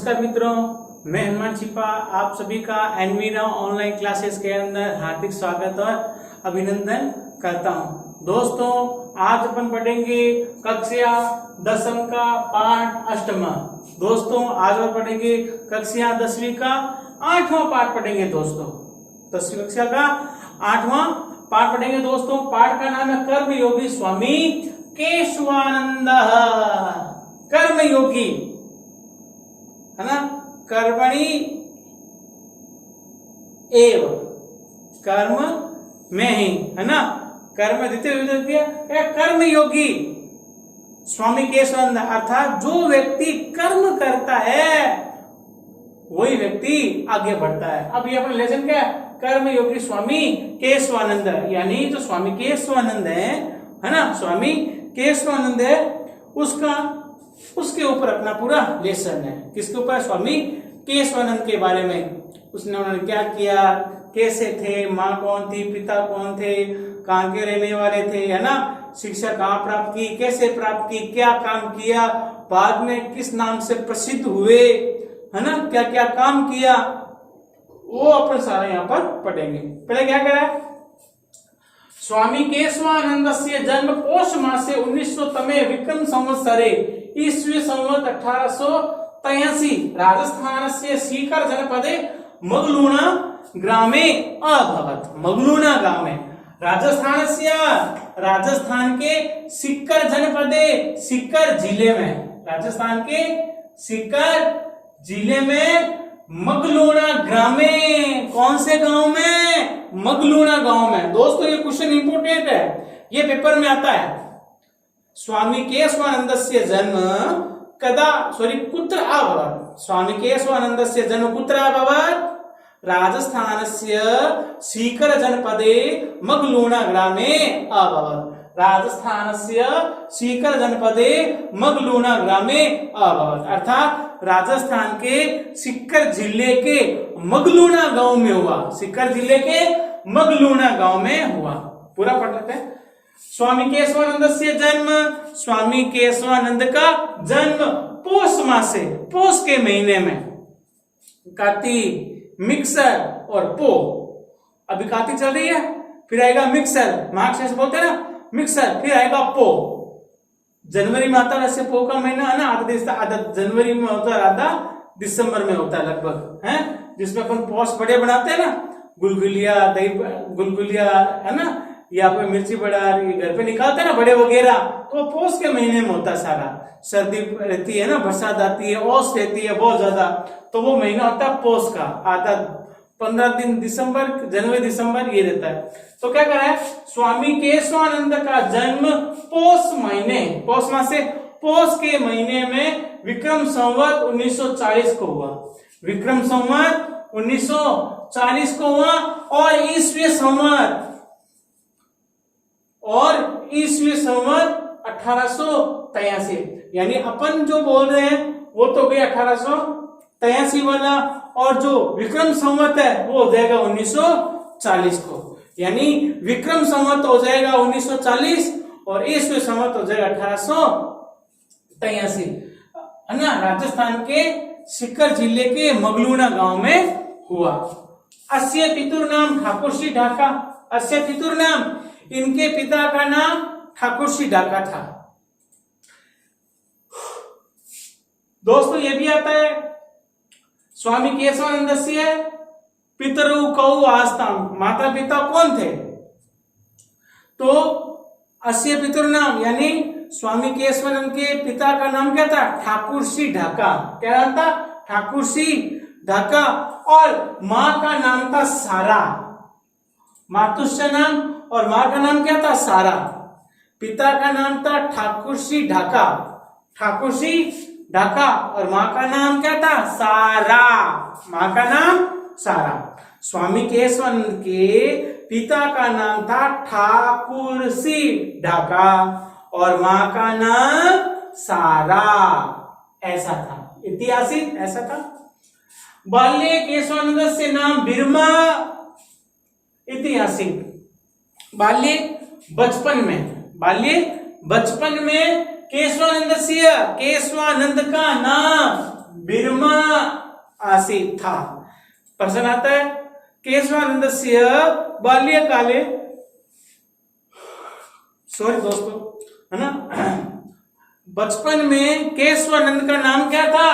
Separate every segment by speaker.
Speaker 1: नमस्कार मित्रों, मैं हनुमान छिपा आप सभी का एनवीरा ऑनलाइन क्लासेस के अंदर हार्दिक स्वागत और अभिनंदन करता हूं। दोस्तों, आज अपन पढ़ेंगे कक्षा 10वीं का पाठ अष्टमा। दोस्तों, आज हम पढ़ेंगे कक्षा 10वीं का 8वां पाठ पढ़ेंगे। दोस्तों, 10वीं कक्षा का 8वां पाठ पढ़ेंगे। दोस्तों, पाठ का नाम है कर्मयोगी स्वामी केशवानंद। कर्मयोगी है ना, कर्मणि एव, कर्म में ही है ना, कर्म द्वितीय कर्मयोगी स्वामी केशवानंद, अर्थात जो व्यक्ति कर्म करता है वही व्यक्ति आगे बढ़ता है। अब ये अपना लेसन क्या है? कर्मयोगी स्वामी केशवानंद, यानी जो स्वामी केशवानंद है ना, स्वामी केशवानंद है, उसके ऊपर अपना पूरा लेसन है। किसके ऊपर? स्वामी केशवानंद के बारे में। उन्होंने क्या किया, कैसे थे, माँ कौन थी, पिता कौन थे, कहाँ के रहने वाले थे, है ना, शिक्षा कहाँ प्राप्त की, कैसे प्राप्त की, क्या काम किया, बाद में किस नाम से प्रसिद्ध हुए, है ना, क्या क्या काम किया, वो अपन सारा यहाँ पर पढ़ेंगे। पहले क्या कह रहा है? स्वामी केशवानंद से जन्म पौष मासे 1900 विक्रम संवत्सरे ईस्वी संवत 1883 राजस्थान से सीकर जनपदे मगलूना ग्रामे अभवत। मगलूना गांव में, राजस्थान के सीकर जनपदे, सीकर जिले में, राजस्थान के सीकर जिले में मगलूना ग्रामे, कौन से गांव में? मगलूना गांव में। दोस्तों, ये क्वेश्चन इंपोर्टेंट है, ये पेपर में आता है। स्वामी केशवानंद से जन्म कुत्र अभवत्? स्वामी केशवानंद से जन्म कुत्र अभवत्? राजस्थान से सीकर जनपदे मगलूना ग्रामे अभवत्। राजस्थान से सीकर जनपदे मगलूना ग्रामे अभवत्, अर्थात राजस्थान के सीकर जिले के मगलूना गांव में हुआ। सीकर जिले के मगलूना गांव में हुआ। पूरा पढ़ लेते हैं। स्वामी केशवानंद से जन्म, स्वामी केशवानंद का जन्म पौष मासे, पौष के महीने में, कार्तिक, मिक्सर और पो। अभी कार्तिक चल रही है, फिर आएगा मिक्सर, मार्च से बोलते हैं ना मिक्सर, फिर आएगा पो। जनवरी में आता है वैसे पो का महीना है ना, आधा जनवरी में होता है, आधा दिसंबर में होता है लगभग, है, जिसमें अपन पौष बड़े बनाते हैं ना, गुलगुलिया, दही गुलगुलिया, है ना, या फिर मिर्ची बड़ा घर पे निकालते हैं ना बड़े वगैरह, तो पौष के महीने में होता है सारा। सर्दी रहती है ना, बरसात आती है, ओस रहती है बहुत ज्यादा, तो वो महीना होता है पौष का। आधा 15 दिन दिसंबर, जनवरी दिसंबर ये रहता है। तो क्या करा है? स्वामी केशवानंद का जन्म पौष महीने, पौष मास से पौष के महीने में विक्रम संवत 1940 को हुआ। विक्रम संवत 1940 को हुआ और ईस्वी संवत 1883, यानी अपन जो बोल रहे हैं वो तो गया 1883 वाला, और जो विक्रम संवत है वो हो जाएगा 1940 को। यानी विक्रम संवत हो जाएगा 1940 और ईस्वी संवत हो जाएगा 1883, है ना। राजस्थान के सीकर जिले के मगलूना गांव में हुआ। अस्य पितुर नाम ठाकुर श्री ढाका। अस्य पितुर नाम, इनके पिता का नाम ठाकुर श्री ढाका था। दोस्तों, ये भी आता है स्वामी केशवानंद से पितरु कौ आस्ताम, माता पिता कौन थे? तो अस्य पितुर नाम, यानी स्वामी केशवानंद के पिता का नाम क्या था? ठाकुर श्री ढाका। क्या नाम था? ठाकुर श्री ढाका। और मां का नाम था सारा, मातुश्य नाम, और मां का नाम क्या था? सारा। पिता का नाम था ठाकुर श्री ढाका, ठाकुर श्री ढाका, और मां का नाम क्या था? सारा, मां का नाम सारा। स्वामी केशवानंद के पिता का नाम था ठाकुर श्री ढाका और मां का नाम सारा, ऐसा था, ऐतिहासिक ऐसा था। बाल्य केशवानंद से नाम बिरमा, ऐतिहासिक। बाल्य बचपन में केशवानंद का नाम बिरमा आसीत् था। प्रश्न आता है केशवानंदस्य बाल्यकाले, सॉरी दोस्तों, है ना, बचपन में केशवानंद का नाम क्या था?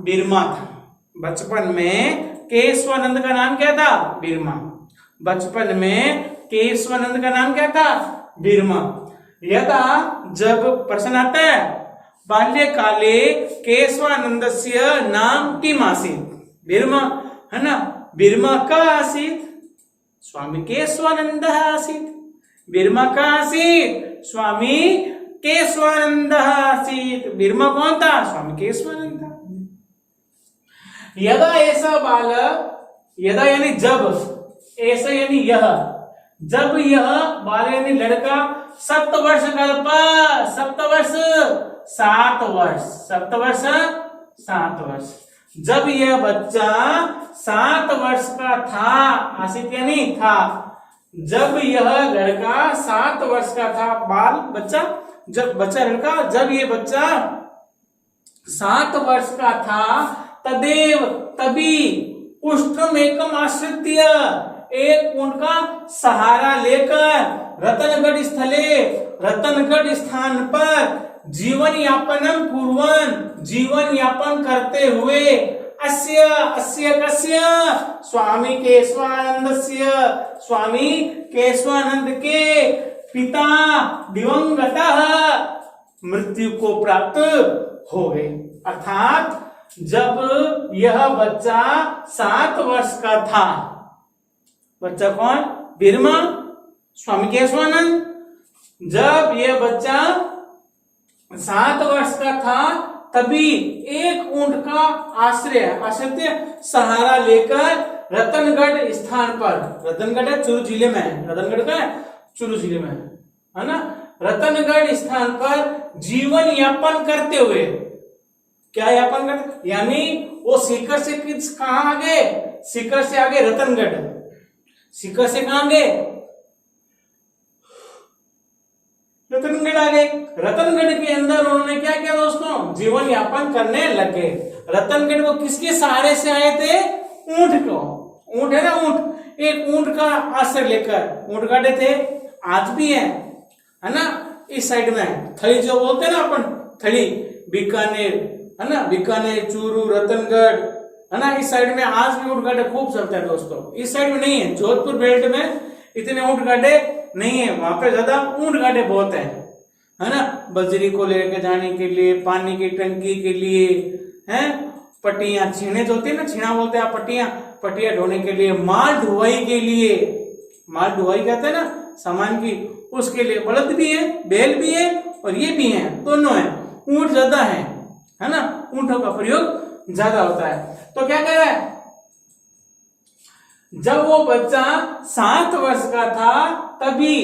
Speaker 1: बिरमा था। बचपन में केशवानंद का नाम क्या था? बिरमा। बचपन में केशवानंद का नाम क्या था? बिरमा। यदा, जब, प्रश्न आता है बाल्यकाले केशवानंदस्य नाम किम आसीत्? बिरमा, है ना। बिरमा का आसीत्? स्वामी केशवानंदः आसीत्। बिरमा का आसीत्? स्वामी केशवानंदः आसीत्। बिरमा कौन था? स्वामी केशवानंद था। यदा ऐसा बालक, यदा यानी जब, ऐसा यानी यह, जब यह बालक यानी लड़का सप्तवर्ष कल्प, सप्तवर्ष 7 वर्ष, सप्तवर्ष 7 वर्ष, जब यह बच्चा 7 वर्ष का था, आसित यानी था, जब यह लड़का 7 वर्ष का था, बाल बच्चा, जब बच्चा लड़का, जब ये बच्चा 7 वर्ष का था, तदेव, तभी, उष्ट्रम एकम आश्रित्य, एक ऊंट का सहारा लेकर, रतनगढ़ स्थले, रतनगढ़ स्थान पर जीवन यापनम कुर्वन्, जीवन यापन करते हुए, अस्य, अस्य कस्य, स्वामी केशवानंदस्य, स्वामी केशवानंद के पिता दिवंगतः मृत्यु को प्राप्त हो गए। अर्थात जब यह बच्चा 7 वर्ष का था, बच्चा कौन? बिरमा, स्वामी केशवानंद, जब यह बच्चा 7 वर्ष का था, तभी एक ऊंट का आश्रय, आश्रय सहारा लेकर रतनगढ़ स्थान पर, रतनगढ़ है चूरू जिले में है, रतनगढ़ का है चूरू जिले में है ना, रतनगढ़ स्थान पर जीवन यापन करते हुए, क्या यापन करते, यानी वो सीकर से कहां आगे? सीकर से आगे रतनगढ़, सीकर से कहां गए? रतनगढ़ आ गए। रतनगढ़ के अंदर उन्होंने क्या किया दोस्तों? जीवन यापन करने लगे। रतनगढ़ को किसके सहारे से आए थे? ऊंट को, ऊंट है ना, ऊंट, एक ऊंट का आश्रय लेकर ऊंट गाड़े थे, आज भी है ना, इस साइड में थली जो बोलते हैं ना अपन, थली, बीकानेर, है ना, बीकानेर, चूरू, रतनगढ़, है ना, इस साइड में आज भी ऊंट गाड़े खूब चलते हैं दोस्तों। इस साइड में नहीं है, जोधपुर बेल्ट में इतने ऊंट गाड़े नहीं है, वहां पे ज्यादा ऊंट गाड़े बहुत है ना, बजरी को लेकर जाने के लिए, पानी की टंकी के लिए, हैं, पटियां, छीने जो होती है ना, छीना बोलते हैं पटियां, पटियां ढोने के लिए, माल ढुआई के लिए, माल ढुआई कहते हैं ना सामान की, उसके लिए बलद भी है, बैल भी है और ये भी है, दोनों है। ऊंट ज्यादा है ना, ऊंटों का प्रयोग ज्यादा होता है। तो क्या कह रहा है? जब वो बच्चा 7 वर्ष का था, तभी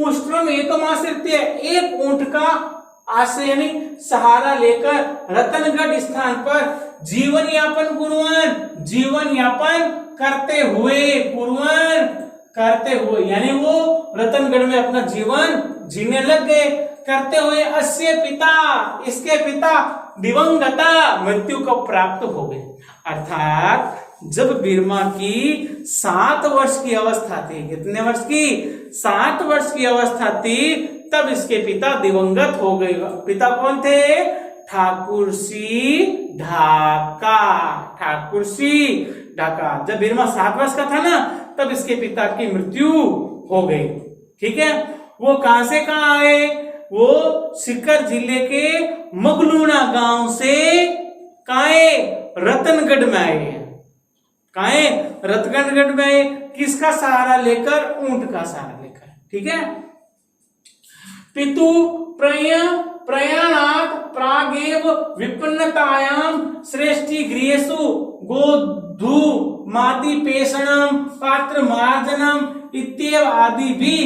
Speaker 1: उष्ट्रम एकमाश्रित्य, एक ऊंट का आश्रय यानी सहारा लेकर रतनगढ़ स्थान पर जीवन यापन कुर्वन्, जीवन यापन करते हुए, कुर्वन् करते हुए, यानी वो रतनगढ़ में अपना जीवन जीने लग गए, करते हुए, अस्य पिता, इसके पिता दिवंगता, मृत्यु को प्राप्त हो गए। अर्थात जब बिरमा की 7 वर्ष की अवस्था थी, कितने वर्ष की? 7 वर्ष की अवस्था थी, तब इसके पिता दिवंगत हो गए। पिता कौन थे? ठाकुर सिंह ढाका, ठाकुर सिंह ढाका। जब बिरमा 7 वर्ष का था ना, तब इसके पिता की मृत्यु हो गई। ठीक है, वो कहां से कहां आए? वो सीकर जिले के मगलूना गांव से काए रतनगढ़ में आए हैं, काए रतनगढ़ में आए, किसका सहारा लेकर? ऊंट का सहारा लेकर। ठीक है, पितु प्रयाणात् प्रागेव विपन्नतायां श्रेष्ठी गृहेषु गोधू मादि पेषणम पात्र मार्जनम इत्येव आदि भी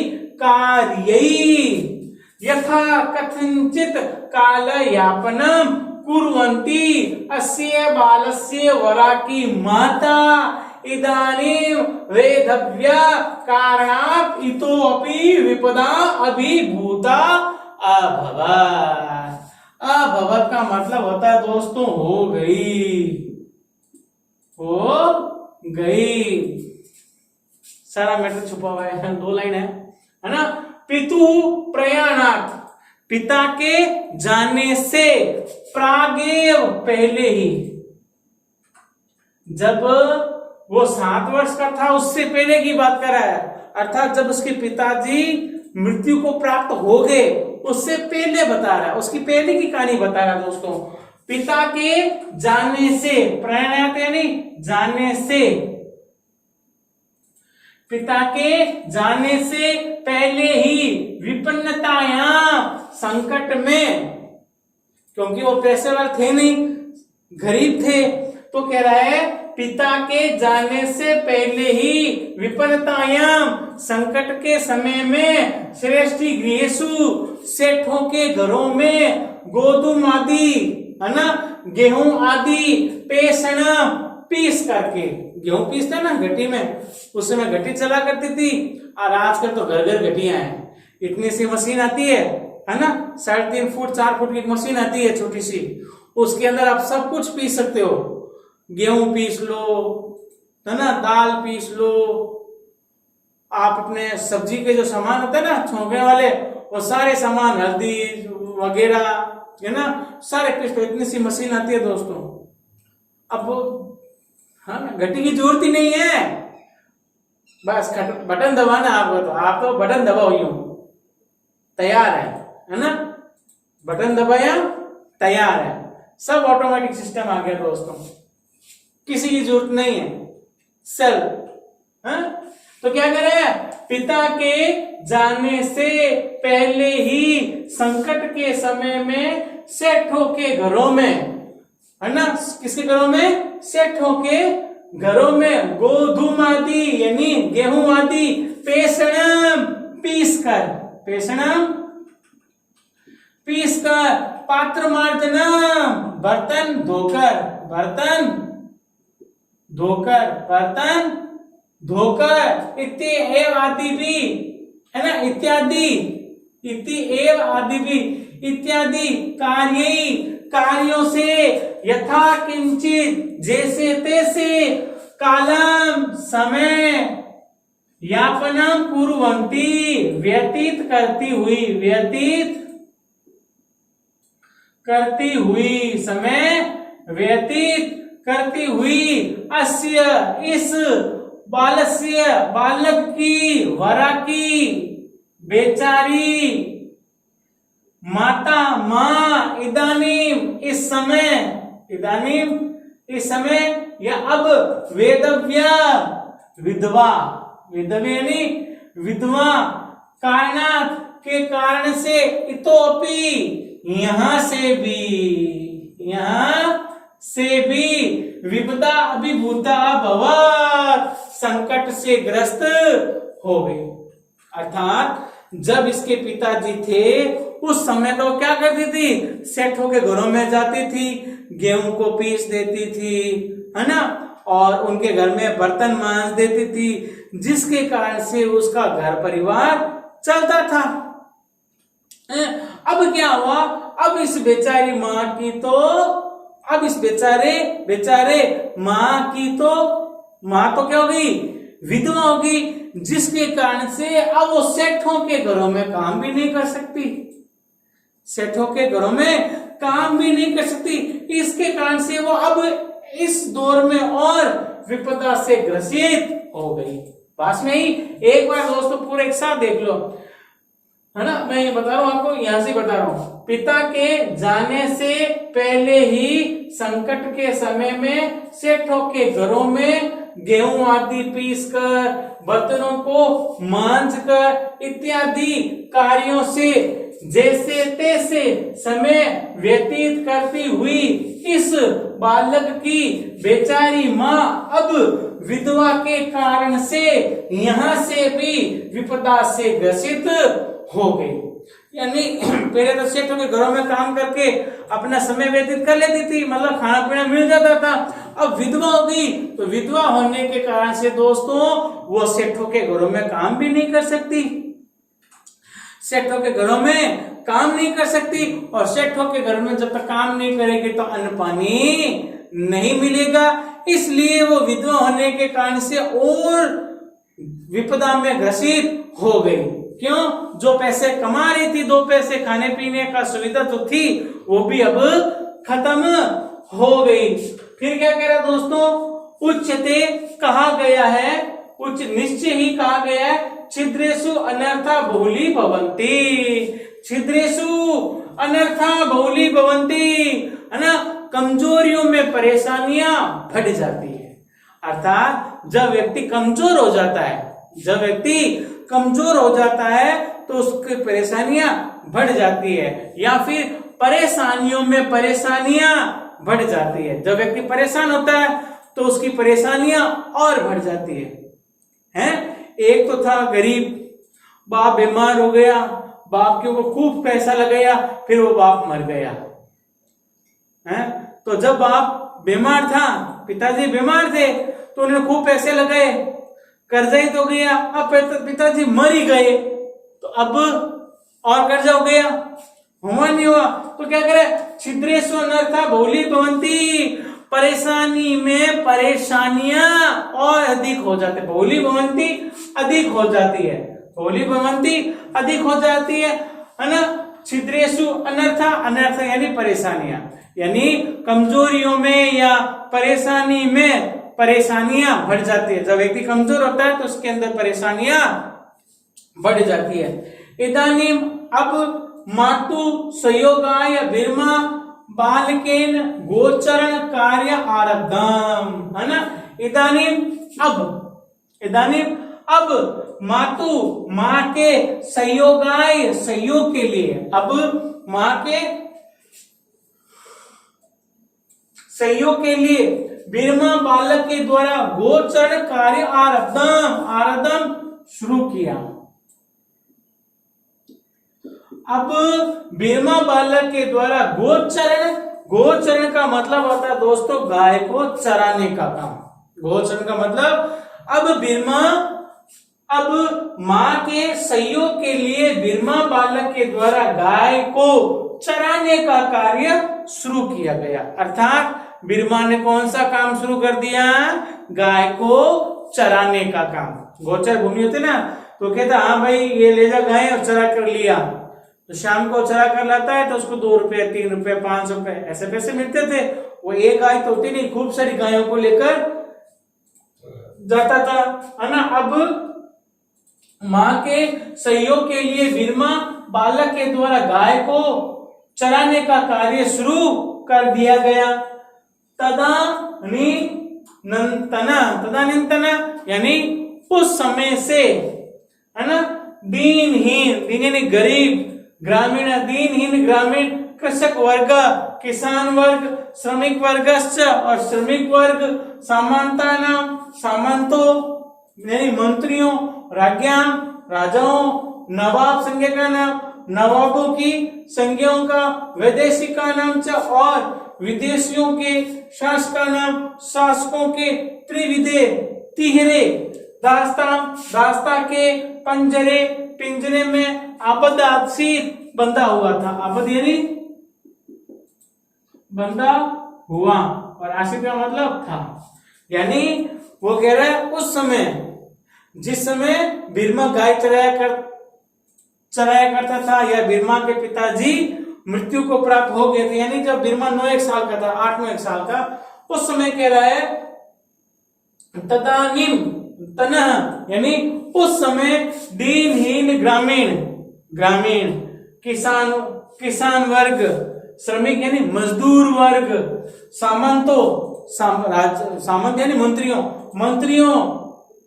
Speaker 1: कार्यैः यथा कथंचित काल यापनम कुर्वन्ति अस्य बालस्य वरा की माता इदानीं वेधव्य कारणात् इतोपि विपदा अभिभूता अभवत्। अभवत का मतलब होता है दोस्तों हो गई। सारा मैटर छुपा हुआ है, 2 लाइन है ना। पितु प्रयाणात्, पिता के जाने से प्रागेव, पहले ही, जब वो 7 वर्ष का था उससे पहले की बात कर रहा है, अर्थात जब उसके पिताजी मृत्यु को प्राप्त हो गए उससे पहले बता रहा है, उसकी पहले की कहानी बता रहा है दोस्तों। पिता के जाने से, प्रयाणात यानी जाने से, पिता के जाने से पहले ही विपन्नतायां, संकट में, क्योंकि वो पैसे वाले थे नहीं, गरीब थे, तो कह रहा है पिता के जाने से पहले ही विपन्नतायां, संकट के समय में, श्रेष्ठी गृहेषु, सेठों के घरों में, गोधूम आदि, है ना, गेहूं आदि, पेषण, पीस करके, गेहूं पीसते ना घटी में, उस समय घटी चला करती थी, और आजकल तो घर घर घटियां हैं, इतनी सी मशीन आती है ना, 3.5 फुट 4 फुट की मशीन आती है छोटी सी, उसके अंदर आप सब कुछ पीस सकते हो, गेहूं पीस लो, है ना, दाल पीस लो, आप अपने सब्जी के जो सामान होते हैं ना छोंकने वाले, वो सारे सामान, हल्दी वगैरह, है ना, सारे पीस लो, इतनी सी मशीन आती है दोस्तों। अब हाँ, घटी की जरूरत ही नहीं है, बस बटन दबाना, आप तो बटन दबाओ, यूं तैयार है ना, बटन दबाया तैयार है, सब ऑटोमेटिक सिस्टम आ गया दोस्तों, किसी की जरूरत नहीं है। सेल, तो क्या कर रहे हैं, पिता के जाने से पहले ही संकट के समय में सेठों के घरों में, है ना, किसके घरों में, सेठों के घरों में, गोधूम आदि यानी गेहूं आदि, पेषणम, पीस कर, पेषणम पीस कर, पात्र मार्जनम, बर्तन धोकर, बर्तन धोकर, बर्तन धोकर, इति एव आदि भी, है ना, इत्यादि, इति एव आदि भी, इत्यादि कार्यों से, यथा किंचित, जैसे तैसे, कालम, समय, यापनम कुर्वन्ति, व्यतीत करती हुई, व्यतीत करती हुई, समय व्यतीत करती हुई, अस्य, इस, बालस्य, बालक की, वरा की, बेचारी, माता, माँ, इदानीम, इस समय, इदानीम, इस समय, या अब, वेदव्या, विधवा, विधवा यानी विधवा, कारणात्, के कारण से, इतोपि, यहां से भी, विपदा अभिभूता भवत्, संकट से ग्रस्त हो गई। अर्थात जब इसके पिताजी थे उस समय तो क्या करती थी, सेठों के घरों में जाती थी, गेहूं को पीस देती थी, है ना, और उनके घर में बर्तन मांज देती थी, जिसके कारण से उसका घर परिवार चलता था। अब क्या हुआ, अब इस बेचारी माँ की तो, अब इस बेचारे माँ तो क्या होगी, विधवा होगी, जिसके कारण से अब वो सेठों के घरों में काम भी नहीं कर सकती, सेठों के घरों में काम भी नहीं कर सकती, इसके कारण से वो अब इस दौर में और विपदा से ग्रसित हो गई। पास में ही एक बार दोस्तों पूरे एक साथ देख लो, है ना, मैं ये बता रहा हूं आपको, यहां से बता रहा हूं, पिता के जाने से पहले ही संकट के समय में सेठों के घरों में गेहूं आदि पीस कर, बर्तनों को मांझ कर, इत्यादि कार्यों से जैसे तैसे समय व्यतीत करती हुई इस बालक की बेचारी माँ अब विधवा के कारण से यहाँ से भी विपदा से ग्रसित हो गई। यानी पहले तो सेठों के घरों में काम करके अपना समय व्यतीत कर लेती थी, मतलब खाना पीना मिल जाता था। अब विधवा हो गई तो विधवा होने के कारण से दोस्तों वो सेठों के घरों में काम भी नहीं कर सकती। सेठों के घरों में काम नहीं कर सकती, और सेठों के घर में जब तक काम नहीं करेगी तो अन्न पानी नहीं मिलेगा। इसलिए वो विधवा होने के कारण से और विपदा में ग्रसित हो गई। क्यों? जो पैसे कमा रही थी, 2 पैसे खाने पीने का सुविधा तो थी, वो भी अब खत्म हो गई। फिर क्या कह रहा दोस्तों? उच्चते कहा गया है, उच्च निश्चय ही कहा गया है, छिद्रेषु अनर्था बहुली भवन्ति। छिद्रेषु अनर्था बहुली भवन्ति, है ना, कमजोरियों में परेशानियां बढ़ जाती है। अर्थात जब व्यक्ति कमजोर हो जाता है, जब व्यक्ति कमजोर हो जाता है तो उसकी परेशानियां बढ़ जाती है, या फिर परेशानियों में परेशानियां बढ़ जाती है। जब व्यक्ति परेशान होता है तो उसकी परेशानियां और बढ़ जाती है? एक तो था गरीब, बाप बीमार हो गया, बाप के ऊपर खूब पैसा लगाया, फिर वो बाप मर गया है। तो जब बाप बीमार था, पिताजी बीमार थे, तो उन्होंने खूब पैसे लगाए, कर्जा ही तो गया। अब पिताजी मर ही गए तो अब और कर्जा हो गया, हुआ नहीं हुआ, तो क्या करे? छिद्रेषु अनर्था बहुली भवन्ति, परेशानी में परेशानियां और अधिक हो जाती है। बहुली भवन्ति अधिक हो जाती है, बहुली भवन्ति अधिक हो जाती है ना। छिद्रेषु अनर्था, अनर्थ यानी परेशानियां, यानी कमजोरियों में या परेशानी में परेशानियां बढ़ जाती है। जब व्यक्ति कमजोर होता है तो उसके अंदर परेशानियां बढ़ जाती है। इदानीम अब मातु संयोगाय बिर्मा बालकेन गोचरण कार्य आरब्धम, है ना। इदानीम अब मातु, माँ के संयोगाय, संयोग के लिए, अब माँ के संयोग के लिए बिरमा बालक के द्वारा गोचरण कार्य आरब्धम शुरू किया। अब बिरमा बालक के द्वारा गोचरण का मतलब होता है दोस्तों गाय को चराने का काम। गोचरण का मतलब अब माँ के सहयोग के लिए बिरमा बालक के द्वारा गाय को चराने का कार्य शुरू किया गया। अर्थात बिरमा ने कौन सा काम शुरू कर दिया? गाय को चराने का काम। गोचर भूमि होती ना, तो कहता हाँ भाई ये ले जा गाय और चरा कर लिया, तो शाम को चरा कर लाता है तो उसको 2 रुपए, 3 रुपए, 5 रुपए ऐसे पैसे मिलते थे। वो एक गाय तो होती नहीं, खूब सारी गायों को लेकर जाता था, है ना। अब माँ के सहयोग के लिए बिरमा बालक के द्वारा गाय को चराने का कार्य शुरू कर दिया गया। तदानींतना यानी उस समय से, है ना, दीनहीन यानी गरीब, ग्रामीण दीनहीन ग्रामीण, कृषक वर्ग, किसान वर्ग, श्रमिक वर्गश्च और श्रमिक वर्ग, सामंतो यानी मंत्रियों, राज्ञां राजाओं, नवाब संज्ञा का नाम, नवाबों की संज्ञाओं का, विदेशी का नाम च और विदेशियों के शासक का नाम, शासकों के त्रिविधे, तिहरे, दास्ता के पिंजरे में आबद आदसीत बंधा हुआ था। आबद यानी बंधा हुआ और आसित का मतलब था, यानी वो कह रहा है उस समय, जिस समय बिरमा गाय चराया करता था या बिरमा के पिताजी मृत्यु को प्राप्त हो गए थे, यानी जब बिरमा 9-1 साल का था, 8-9 साल का, उस समय कह रहा है तदानीम तनह यानी उस समय दीनहीन ग्रामीण किसान वर्ग, श्रमिक यानी मजदूर वर्ग, सामंत यानी मंत्रियों,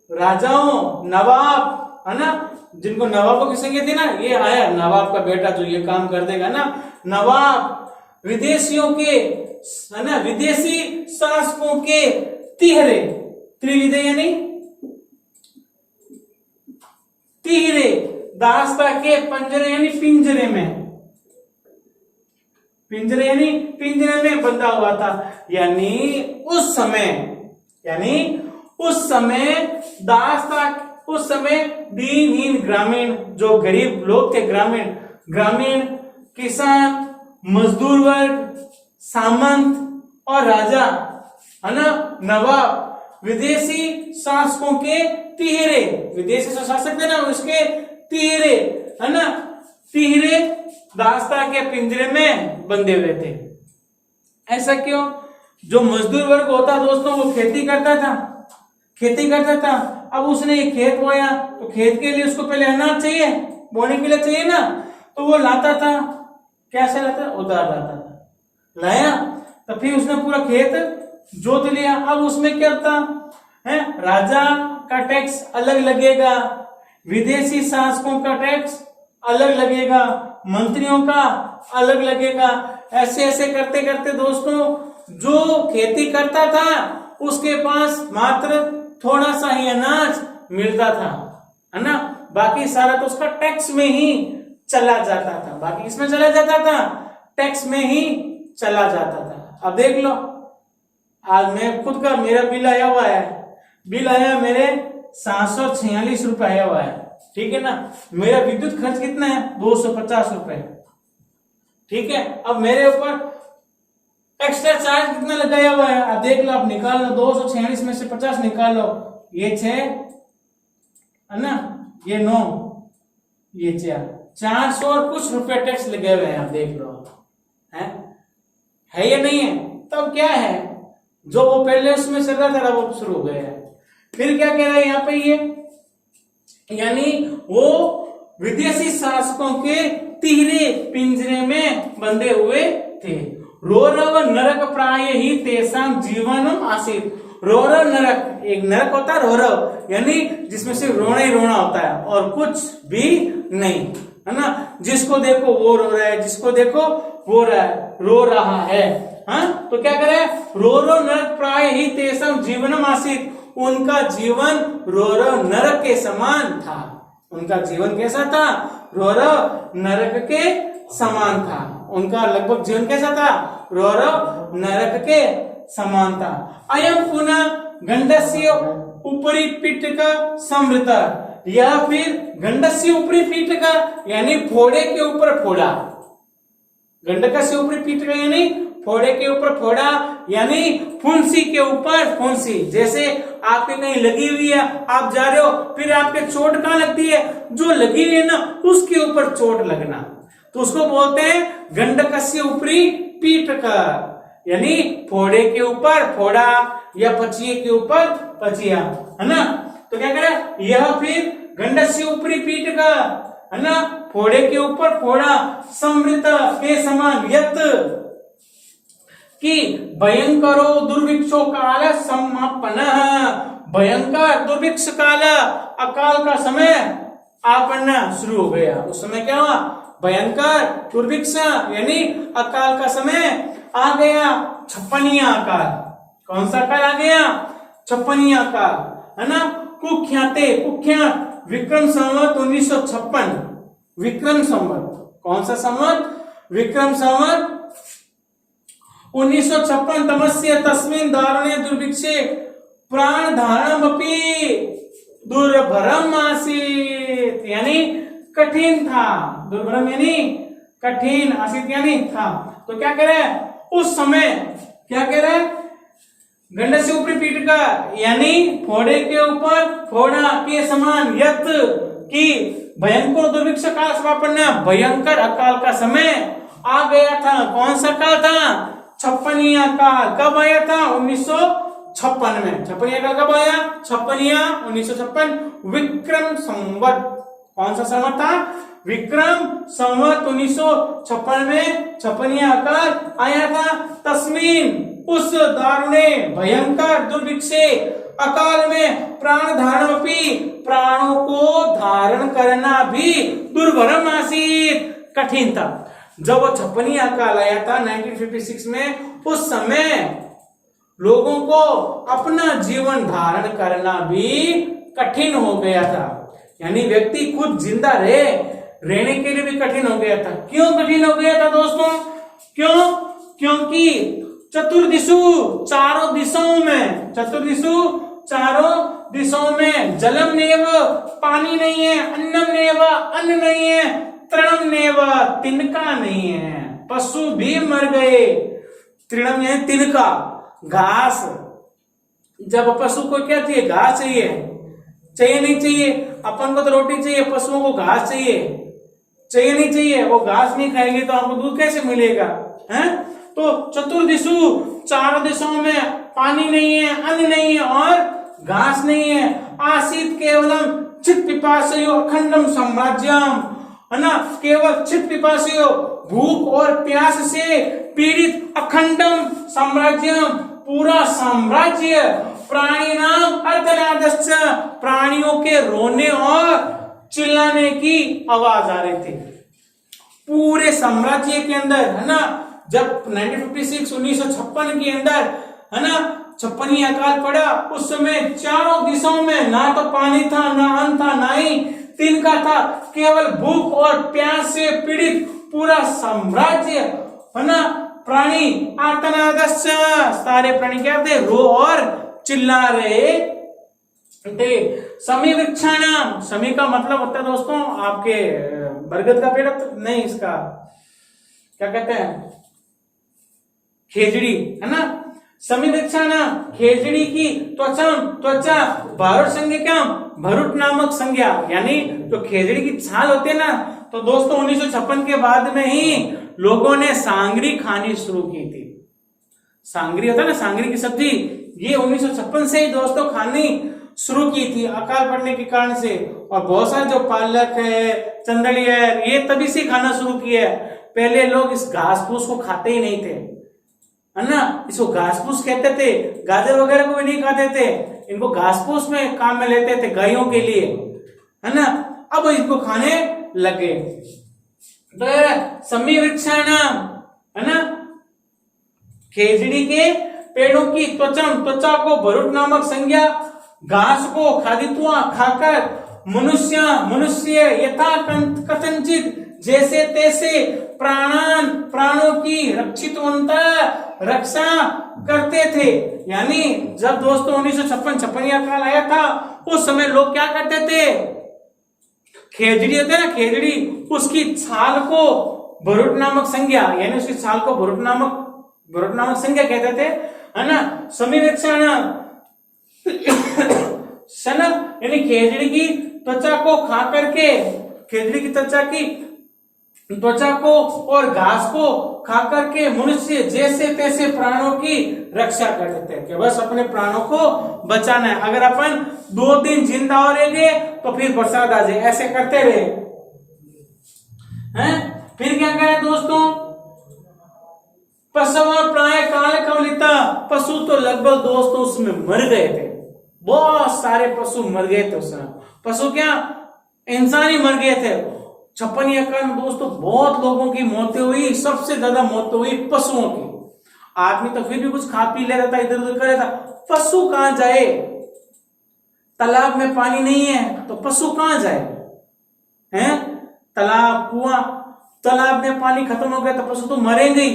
Speaker 1: राजाओं, नवाब, है ना, जिनको नवाबों की संज्ञा थी ना, ये आया नवाब का बेटा जो ये काम कर देगा ना, नवाब, विदेशियों के, है ना, विदेशी शासकों के तिहरे, त्रिविधे यानी तिहरे, दास्ता के पंजरे यानी पिंजरे में बंधा हुआ था। यानी उस समय दास्ता उस समय दीनहीन ग्रामीण, जो गरीब लोग थे, ग्रामीण किसान, मजदूर वर्ग, सामंत और राजा, है ना, नवाब, विदेशी शासकों के तिहरे, विदेशी जो शासक थे ना उसके तिहरे, है ना, तिहरे दास्ता के पिंजरे में बंधे हुए थे। ऐसा क्यों? जो मजदूर वर्ग होता दोस्तों वो खेती करता था। अब उसने एक खेत बोया तो खेत के लिए उसको पहले अनाज चाहिए, बोने के लिए चाहिए ना, तो वो लाता था। कैसे लाता? उधार लाता था। लाया तो फिर उसने पूरा खेत जोत लिया। अब उसमें क्या था है, राजा का टैक्स अलग लगेगा, विदेशी शासकों का टैक्स अलग लगेगा, मंत्रियों का अलग लगेगा। ऐसे ऐसे करते करते दोस्तों जो खेती करता था उसके पास मात्र थोड़ा सा ही अनाज मिलता था, है ना, बाकी सारा तो उसका टैक्स में ही चला जाता था। बाकी इसमें चला जाता था, टैक्स में ही चला जाता था। अब देख लो, आज मैं खुद का मेरा बिल आया हुआ है, बिल आया मेरे 746 रुपए आया हुआ है, ठीक है ना। मेरा विद्युत खर्च कितना है? 250 रुपए, ठीक है। अब मेरे ऊपर एक्स्ट्रा चार्ज कितना लगाया हुआ है? अब देख लो, आप निकाल लो, 246 में से 50 निकाल लो, ये 6 है ना, ये 9, ये 400 और कुछ रुपए टैक्स लगे हुए हैं। आप देख लो, है या नहीं है? तब क्या है, जो वो पहले उसमें चल रहा था वो शुरू हो गया है। फिर क्या कह रहा है यहाँ पे ये, यानी वो विदेशी शासकों के तिहरे पिंजरे में बंधे हुए थे। रोरव नरक प्राय ही तेसाम जीवनम आसीत। रोरव नरक, एक नरक होता है रोरव, यानी जिसमें सिर्फ रोना ही रोना होता है और कुछ भी नहीं, है ना। जिसको देखो वो रो रहा है, जिसको देखो वो रो रहा है। हाँ, तो क्या करे, रोरो नरक प्राय ही तेसाम जीवनम आसीत। उनका जीवन रोरव नरक के समान था। उनका जीवन कैसा था? रोरव नरक के समान था। उनका लगभग जीवन कैसा था? रोरव नरक के समान था। अयम पुनः गंडस्य ऊपरी पीठ का समृता, या फिर गंडस्य ऊपरी पीठ का यानी फोड़े के ऊपर फोड़ा, गंडक से ऊपरी पीठ का यानी फोड़े के ऊपर फोड़ा, यानी फुंसी के ऊपर फुंसी। जैसे आपके कहीं लगी हुई है, आप जा रहे हो, फिर आपके चोट कहां लगती है? जो लगी हुई है ना उसके ऊपर चोट लगना, तो उसको बोलते हैं गंडक से ऊपरी पीठ का, यानी फोड़े के ऊपर फोड़ा या पचिए के ऊपर पचिया, है ना। तो क्या करे, यह फिर गंडक से ऊपरी पीठ का, है ना, फोड़े के ऊपर फोड़ा, समृत के समान, यत कि भयंकरो दुर्भिक्षो काल समापन। भयंकर दुर्भिक्ष काल, अकाल का समय आपन्ना शुरू हो गया। उस समय क्या हुआ? भयंकर दुर्भिक्ष यानी अकाल का समय आ गया। छप्पनिया अकाल, कौन सा अकाल आ गया? छप्पनिया अकाल, है ना। कुख्यात विक्रम संवत 1956, विक्रम संवत, कौन सा संवत? विक्रम संवत 1956 तमस्य तस्मिन् दारुणे दुर्भिक्षे प्राण धारणमपि दुर्भरम आसीत्, यानी कठिन था। दुर्भरम यानी कठिन, आसीत् यानी था। तो क्या कह रहे हैं उस समय, क्या कह रहे हैं? गंडक से ऊपरी पीठ का यानी फोड़े के ऊपर फोड़ा के समान, यत कि भयंकर दुर्भिक्ष काल समापन्न, भयंकर अकाल का समय आ गया था। कौन सा काल था? छप्पनिया काल। कब आया था? 1956 में। छप्पनिया काल कब आया? छप्पनिया 1956 विक्रम संवत। कौन सा संवत था? विक्रम संवत 1956 में छप्पनिया काल आया था। तस्मीन उस दारुणे भयंकर दुर्भिक्षे अकाल में प्राण धारणमपि, प्राणों को धारण करना भी दुर्भरम आसीत, कठिन था। जब वो छप्पनिया काल आया था 1956 में, उस समय लोगों को अपना जीवन धारण करना भी कठिन हो गया था। यानी व्यक्ति खुद जिंदा रहने के लिए भी कठिन हो गया था। क्यों कठिन हो गया था दोस्तों? क्योंकि चतुर्दिशु, चारों दिशाओं में, चतुर्दिशु चारों दिशाओं में, जलम नेव पानी नहीं है, अन्नम नेव अन्न नहीं है, तृणम नेव तिनका नहीं है, पशु भी मर गए। तृणम यानी तिनका, घास। जब पशु को क्या चाहिए, घास चाहिए, चाहिए नहीं चाहिए? अपन को तो रोटी चाहिए, पशुओं को घास चाहिए, चाहिए नहीं चाहिए? वो घास नहीं खाएंगे तो आपको दूध कैसे मिलेगा? हैं? तो चतुर्दिशु, चारों दिशाओं में पानी नहीं है, अन्न नहीं है और घास नहीं है। आसीत केवलम चित पिपासयो अखंडम साम्राज्यम, है ना, केवल चित पिपासयो, भूख और प्यास से पीड़ित अखंडम साम्राज्यम, पूरा साम्राज्य, प्राणी नाम अर्धनादश्च, प्राणियों के रोने और चिल्लाने की आवाज आ रही थी पूरे साम्राज्य के अंदर, है ना। जब 1956 के अंदर, है ना, 56 अकाल पड़ा, उस समय चारों दिशाओं में ना तो पानी था, ना अन्न था, ना ही तिनका था, केवल भूख और प्यास से पीड़ित पूरा साम्राज्य, है ना। प्राणी आर्तनादश्च, सारे प्राणी क्या थे, रो और चिल्ला रहे थे। समी वृक्षाणाम, समी का मतलब होता है दोस्तों आपके बरगद का पेड़, नहीं, इसका क्या कहते हैं, खेजड़ी, है ना। समी वृक्षाणाम, खेजड़ी की त्वचा भारुट संज्ञा, भरुट नामक संज्ञा, यानी जो खेजड़ी की छाल होती है ना, तो दोस्तों 1956 के बाद में ही लोगों ने सांगरी खानी शुरू की थी। सांगरी होता है ना, सांगरी की सब्जी, ये 1956 से ही दोस्तों खानी शुरू की थी अकाल पड़ने के कारण से। और बहुत सारे जो पालक है, चंदड़ी है, ये तभी से खाना शुरू किया है। पहले लोग इस घास फूस को खाते ही नहीं थे, है ना, इसको घास फूस कहते थे, गाजर वगैरह को भी नहीं खाते थे, इनको घास फूस में काम में लेते थे गायों के लिए, है ना। अब इसको खाने लगे। तो समी वृक्षाणाम, है ना, खेजड़ी के पेड़ों की त्वचा को भरुट नामक संज्ञा, घास को खादित्वा खाकर मनुष्य यथा कथंचित जैसे तैसे प्राणों की रक्षा करते थे। यानी जब दोस्तों 1956 काल आया था, उस समय लोग क्या करते थे, खेजड़ी होते ना, खेजड़ी, उसकी छाल को भरुट नामक संज्ञा, यानी उसकी छाल को भरुट नामक संज्ञा कहते थे, है ना। समीवेक्षण सन, यानी खेजड़ी की त्वचा को खा करके, खेजड़ी की त्वचा को और घास को खा करके मनुष्य जैसे तैसे प्राणों की रक्षा करते थे कि बस अपने प्राणों को बचाना है, अगर अपन 2 दिन जिंदा हो रहेंगे तो फिर बरसात आ जाए, ऐसे करते रहे हैं। फिर क्या करें दोस्तों, पशु प्राय काल कवलिता, पशु तो लगभग दोस्तों उसमें मर गए थे, बहुत सारे पशु मर गए थे उस समय। पशु क्या, इंसान ही मर गए थे। 56 अकाल में दोस्तों बहुत लोगों की मौतें हुई, सबसे ज्यादा मौतें हुई पशुओं की। आदमी तो फिर भी कुछ खा पी ले रहा था, इधर उधर कर रहा था, पशु कहां जाए, तालाब में पानी नहीं है तो पशु कहां जाए, हैं, तालाब कुआं, तालाब में पानी खत्म हो गया तो पशु तो मरेंगे ही,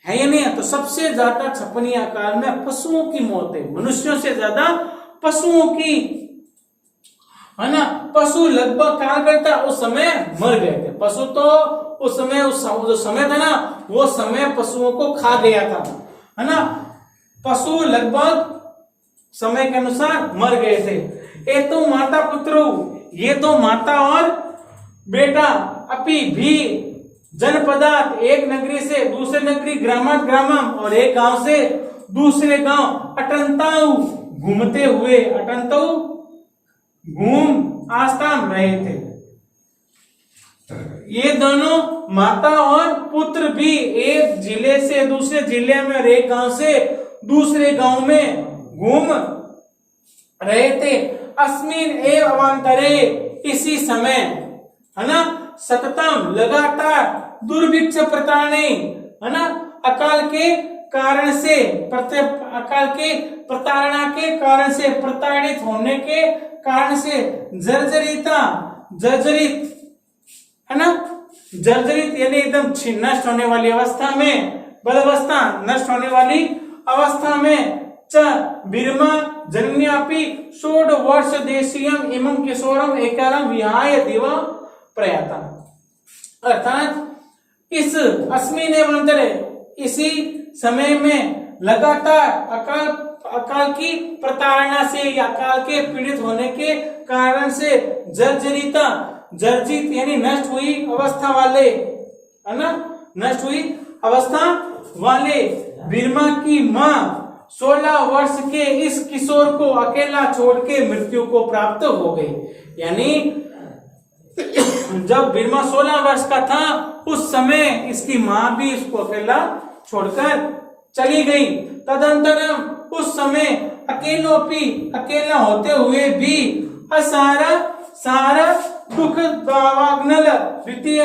Speaker 1: है या नहीं है। तो सबसे ज्यादा 56 काल में पशुओं की मौत है, मनुष्यों से ज्यादा पशुओं की, है ना। पशु लगभग क्या करता, उस समय मर गए थे पशु, तो उस समय जो समय था ना, वो समय पशुओं को खा गया था, है ना। पशु लगभग समय के अनुसार मर गए थे। ये तो माता पुत्र, ये तो माता और बेटा, अपी भी जनपदार्थ, एक नगरी से दूसरे नगरी, ग्रामात ग्रामम, और एक गांव से दूसरे गांव, अटंताऊ घूमते हुए, अटंताऊ घूम आस्थान रहे थे। ये दोनों माता और पुत्र भी एक जिले से दूसरे जिले में और एक गांव से दूसरे गांव में घूम रहे थे। अस्मिन एव अवांतरे, इसी समय, है ना, सततम लगातार दुर्भिक्ष प्रताड़ने, है ना, अकाल के कारण से, अकाल के प्रताड़ना के कारण से, प्रताड़ित होने के कारण से, जर्जरित, है ना, जर्जरित यानी एकदम नष्ट होने वाली अवस्था में, बदअवस्था, नष्ट होने वाली अवस्था में च बिर्मा जन्यापि षोडवर्ष देशीयम एवं किशोरम एकलम विहाय दिव प्रयातम। अर्थात इस अस्मिन एवंतरे इसी समय में लगातार अकाल की प्रताड़ना से या अकाल के पीड़ित होने के कारण से जर्जित यानी नष्ट हुई अवस्था वाले, है ना, नष्ट हुई अवस्था वाले बिर्मा की मां 16 वर्ष के इस किशोर को अकेला छोड़ के मृत्यु को प्राप्त हो गई। यानी जब बिर्मा 16 वर्ष का था उस समय इसकी मां भी इसको अकेला छोड़कर चली गई। तदंतरम उस समय अकेला होते हुए भी सारा दुख दावाग्नल द्वितीय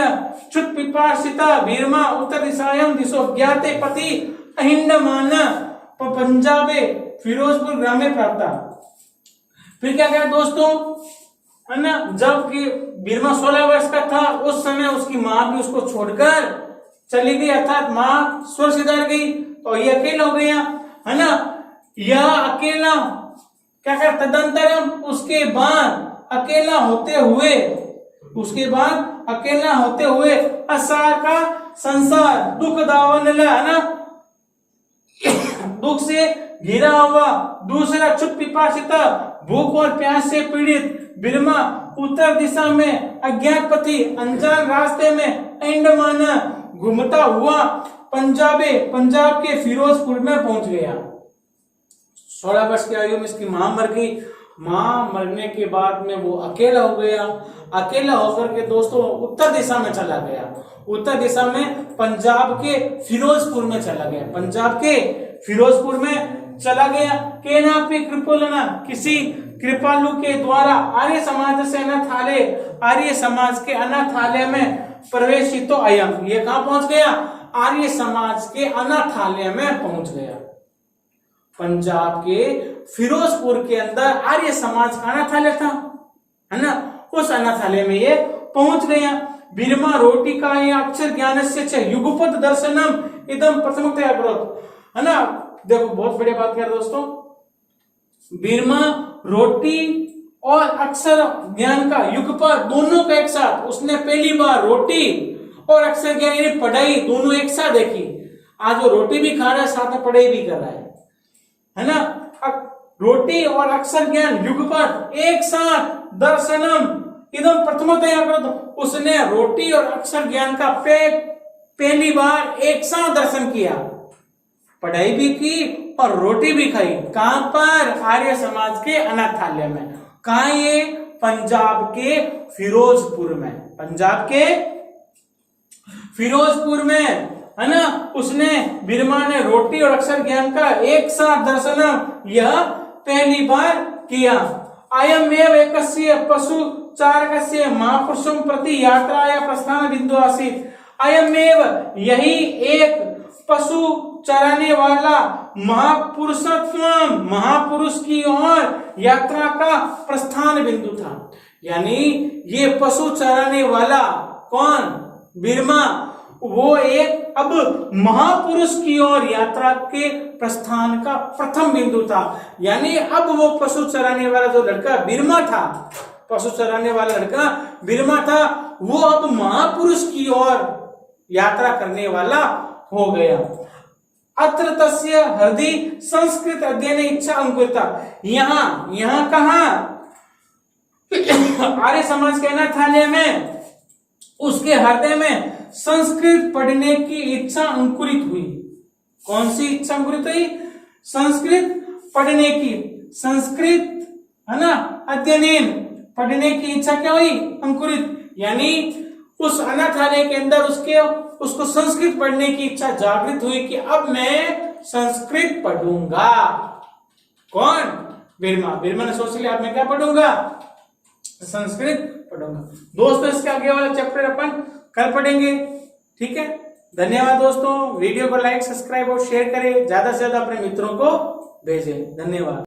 Speaker 1: च्युत पिपासिता बिर्मा उत्तर दिशायां दिशो ज्ञाते पति अहिंडमान पंजाबे फिरोजपुर ग्रामे प्राप्त। फिर क्या कहा दोस्तों, है ना, जब कि बिर्मा 16 वर्ष का था उस समय उसकी मां भी उसको छोड़कर चली गई, अर्थात मां स्वर्ग सिधार गई तो ये अकेला हो गया, है ना। यह अकेला क्या कर, तदंतरम उसके बाद अकेला होते हुए असार का संसार दुख दावन, है ना, दुख से घिरा हुआ, दूसरा च्युत पिपासिता भूख और प्यास से पीड़ित बिर्मा उत्तर दिशा में अज्ञात पति अनजान रास्ते में अंडमान घूमता हुआ पंजाब के फिरोजपुर में पहुंच गया। 16 वर्ष की आयु में इसकी मां मर गई। मां मरने के बाद में वो अकेला हो गया। अकेला होकर के दोस्तों उत्तर दिशा में चला गया। उत्तर दिशा में पंजाब के फिरोजपुर में चला गया। केना पे कृपलना, किसी कृपालु के द्वारा आर्य समाज के अनाथालय में प्रवेशितो अयम। ये कहां पहुंच गया, आर्य समाज के अनाथालय में पहुंच गया। पंजाब के फिरोजपुर के अंदर आर्य समाज का अनाथालय था, है ना, उस अनाथालय में ये पहुंच गया। बिर्मा रोटी का ये अक्षर ज्ञान से युगपत दर्शनम इदम प्रथमतया करोत, है ना। देखो बहुत बढ़िया बात कर दोस्तों, बिर्मा रोटी और अक्षर ज्ञान का युगपत दोनों का एक साथ, उसने पहली बार रोटी और अक्षर ज्ञान यानी पढ़ाई दोनों एक साथ देखी। आज वो रोटी भी खा रहा है, साथ में पढ़ाई भी कर रहा है ना। रोटी और अक्षर ज्ञान युगपत एक साथ दर्शनम इदम प्रथमतया करोत, उसने रोटी और अक्षर ज्ञान का पहली बार एक साथ दर्शन किया, पढ़ाई भी की और रोटी भी खाई। कहां पर, आर्य समाज के अनाथालय में। कहां ये, पंजाब के फिरोजपुर में, है ना। उसने बिर्मा ने रोटी और अक्षर ज्ञान का एक साथ दर्शन यह पहली बार किया। अयम एव एकस्य पशु चारकस्य महापुरुषों प्रति यात्राया प्रस्थान बिंदु आसीत। अयम एव यही एक पशु चराने वाला महापुरुष की ओर यात्रा का प्रस्थान बिंदु था। यानी ये पशु चराने वाला कौन, बिर्मा, वो एक अब महापुरुष की ओर यात्रा के प्रस्थान का प्रथम बिंदु था। यानी अब वो पशु चराने वाला जो लड़का बिर्मा था, वो अब महापुरुष की ओर यात्रा करने वाला हो गया। अत्र तस्य हृदय संस्कृत अध्ययन इच्छा अंकुरिता। यहाँ कहा, आर्य समाज के अनाथालय में उसके हृदय में संस्कृत पढ़ने की इच्छा अंकुरित हुई। कौन सी इच्छा अंकुरित हुई, संस्कृत पढ़ने की, संस्कृत, है ना, अध्ययन पढ़ने की इच्छा क्या हुई, अंकुरित। यानी उस अनाथालय के अंदर उसको संस्कृत पढ़ने की इच्छा जागृत हुई कि अब मैं संस्कृत पढ़ूंगा। कौन, बिर्मा ने सोच लिया अब मैं क्या पढ़ूंगा, संस्कृत पढ़ूंगा। दोस्तों इसके आगे वाला चैप्टर अपन कल पढ़ेंगे, ठीक है। धन्यवाद दोस्तों, वीडियो को लाइक, सब्सक्राइब और शेयर करें, ज्यादा से ज्यादा अपने मित्रों को भेजें। धन्यवाद।